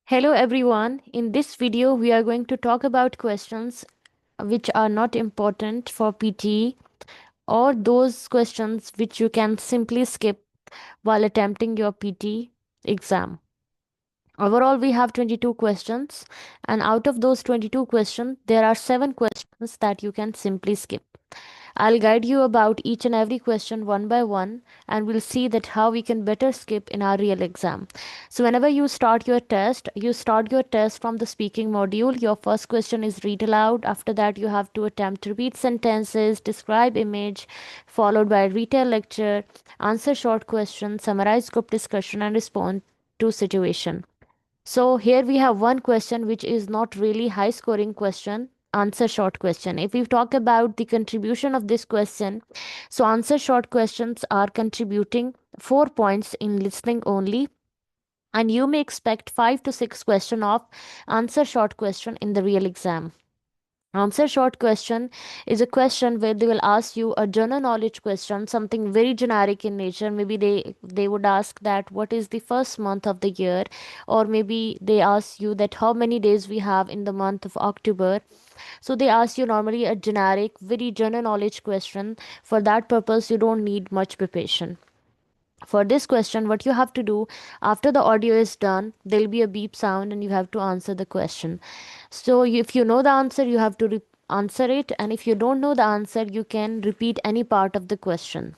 Hello everyone. In this video, we are going to talk about questions which are not important for PTE or those questions which you can simply skip while attempting your PTE exam. Overall, we have 22 questions, and out of those 22 questions, there are 7 questions that you can simply skip. I'll guide you about each and every question one by one, and we'll see that how we can better skip in our real exam. So whenever you start your test from the speaking module. Your first question is read aloud. After that, you have to attempt to repeat sentences, describe image, followed by retail lecture, answer short questions, summarize group discussion, and respond to situation. So here we have one question which is not really high scoring question. Answer short question. If we talk about the contribution of this question, so answer short questions are contributing 4 points in listening only, and you may expect 5 to 6 question of answer short question in the real exam. Answer short question is a question where they will ask you a general knowledge question, something very generic in nature. Maybe they would ask that what is the first month of the year, or maybe they ask you that how many days we have in the month of October. So they ask you normally a generic, very general knowledge question. For that purpose, you don't need much preparation. For this question, what you have to do after the audio is done, there'll be a beep sound and you have to answer the question. So if you know the answer, you have to answer it, and if you don't know the answer, you can repeat any part of the question.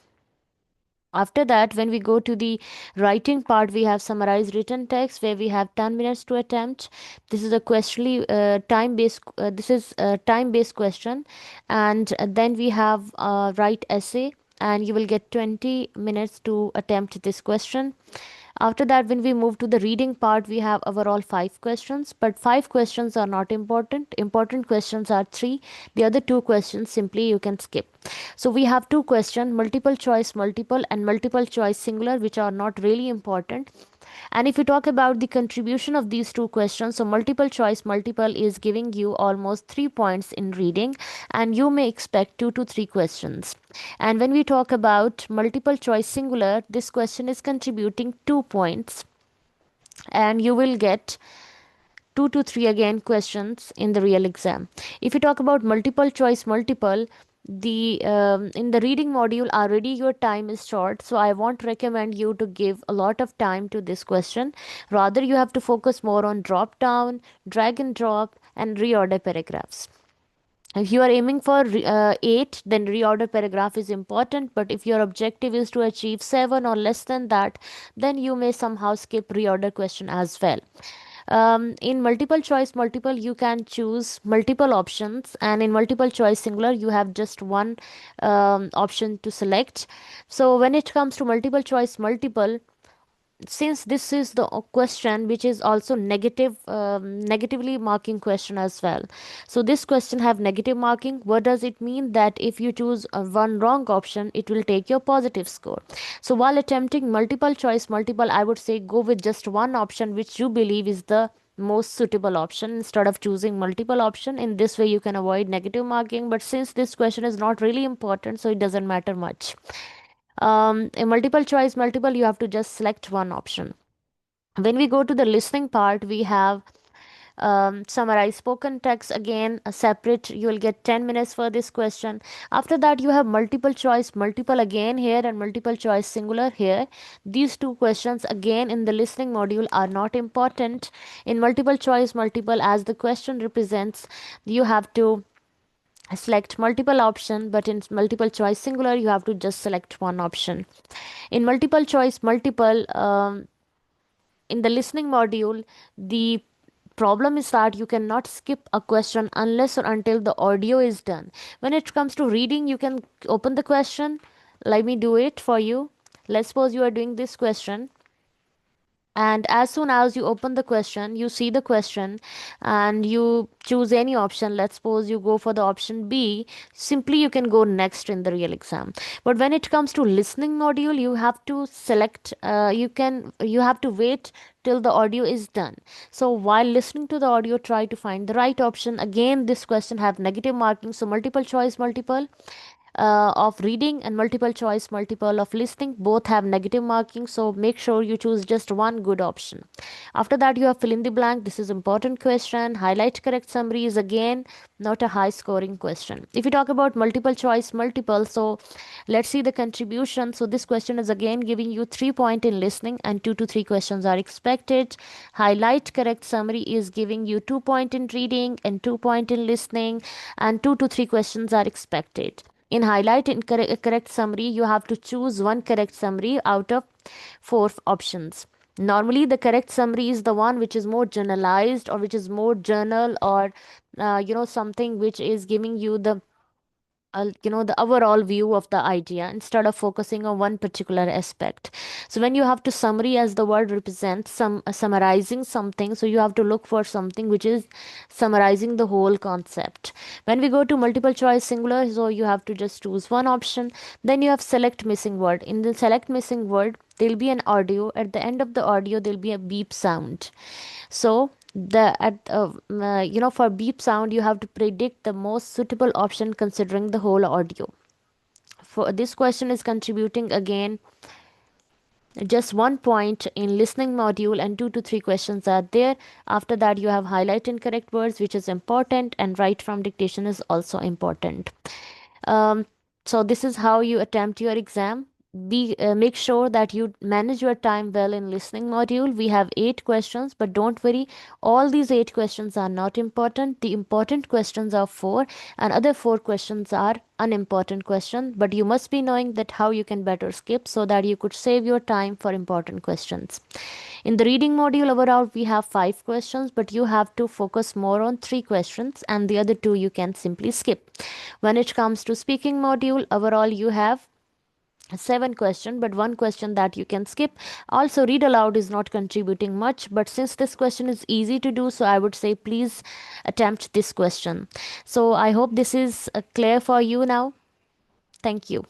After that, when we go to the writing part, we have summarized written text where we have 10 minutes to attempt. This is a question time based this is a time based question, and then we have write essay, and you will get 20 minutes to attempt this question. After that, when we move to the reading part, we have overall 5 questions, but 5 questions are not important. Important questions are 3. The other 2 questions simply you can skip. So we have 2 questions, multiple choice multiple and multiple choice singular, which are not really important. And if you talk about the contribution of these 2 questions, so multiple choice multiple is giving you almost 3 points in reading, and you may expect 2 to 3 questions. And when we talk about multiple choice singular, this question is contributing 2 points, and you will get 2 to 3 again questions in the real exam. If you talk about multiple choice multiple, the in the reading module already your time is short, so I won't recommend you to give a lot of time to this question. Rather, you have to focus more on drop down, drag and drop, and reorder paragraphs. If you are aiming for 8, then reorder paragraph is important, but if your objective is to achieve 7 or less than that, then you may somehow skip reorder question as well. In multiple choice multiple, you can choose multiple options, and in multiple choice singular, you have just one option to select. So when it comes to multiple choice multiple, since this is the question which is also negatively marking question as well, so this question have negative marking. What does it mean? That if you choose one wrong option, it will take your positive score. So while attempting multiple choice multiple, I would say go with just one option which you believe is the most suitable option instead of choosing multiple option. In this way you can avoid negative marking, but since this question is not really important, so it doesn't matter much. In multiple choice multiple, you have to just select one option. When we go to the listening part, we have summarize spoken text, again a separate. You will get 10 minutes for this question. After that, you have multiple choice multiple again here, and multiple choice singular here. These 2 questions again in the listening module are not important. In multiple choice multiple, as the question represents, you have to select multiple option, but in multiple choice singular, you have to just select one option. In multiple choice multiple, in the listening module, the problem is that you cannot skip a question unless or until the audio is done. When it comes to reading, you can open the question. Let me do it for you. Let's suppose you are doing this question, and as soon as you open the question, you see the question, and you choose any option. Let's suppose you go for the option B, simply you can go next in the real exam. But when it comes to listening module, you have to select, you have to wait till the audio is done. So while listening to the audio, try to find the right option. Again, this question have negative marking, so multiple choice multiple. of reading and multiple choice multiple of listening. Both have negative marking, so make sure you choose just one good option. After that, you have fill in the blank. This is important question. Highlight correct summary is again not a high scoring question. If you talk about multiple choice multiple, so let's see the contribution. So this question is again giving you 3 point in listening and 2 to 3 questions are expected. Highlight correct summary is giving you 2 point in reading and 2 point in listening, and 2 to 3 questions are expected. In highlight in correct summary, you have to choose one correct summary out of four options. Normally, the correct summary is the one which is more generalized or which is more journal, or something which is giving you the overall view of the idea instead of focusing on one particular aspect. So when you have to summary, as the word represents, summarizing something, so you have to look for something which is summarizing the whole concept. When we go to multiple choice singular, so you have to just choose one option. Then you have select missing word. In the select missing word, there'll be an audio. At the end of the audio, there'll be a beep sound. So for beep sound, you have to predict the most suitable option considering the whole audio. For this question is contributing again just 1 point in listening module, and 2 to 3 questions are there. After that, you have highlight incorrect words, which is important, and write from dictation is also important. um, so this is how you attempt your exam. Make sure that you manage your time well in listening module. We have 8 questions, but don't worry, all these 8 questions are not important. The important questions are four, and other 4 questions are unimportant question. But you must be knowing that how you can better skip so that you could save your time for important questions. In the reading module overall, we have 5 questions, but you have to focus more on 3 questions, and the other two you can simply skip. When it comes to speaking module, overall you have 7 question, but 1 question that you can skip. Also, read aloud is not contributing much, but since this question is easy to do, so I would say please attempt this question. So I hope this is clear for you now. Thank you.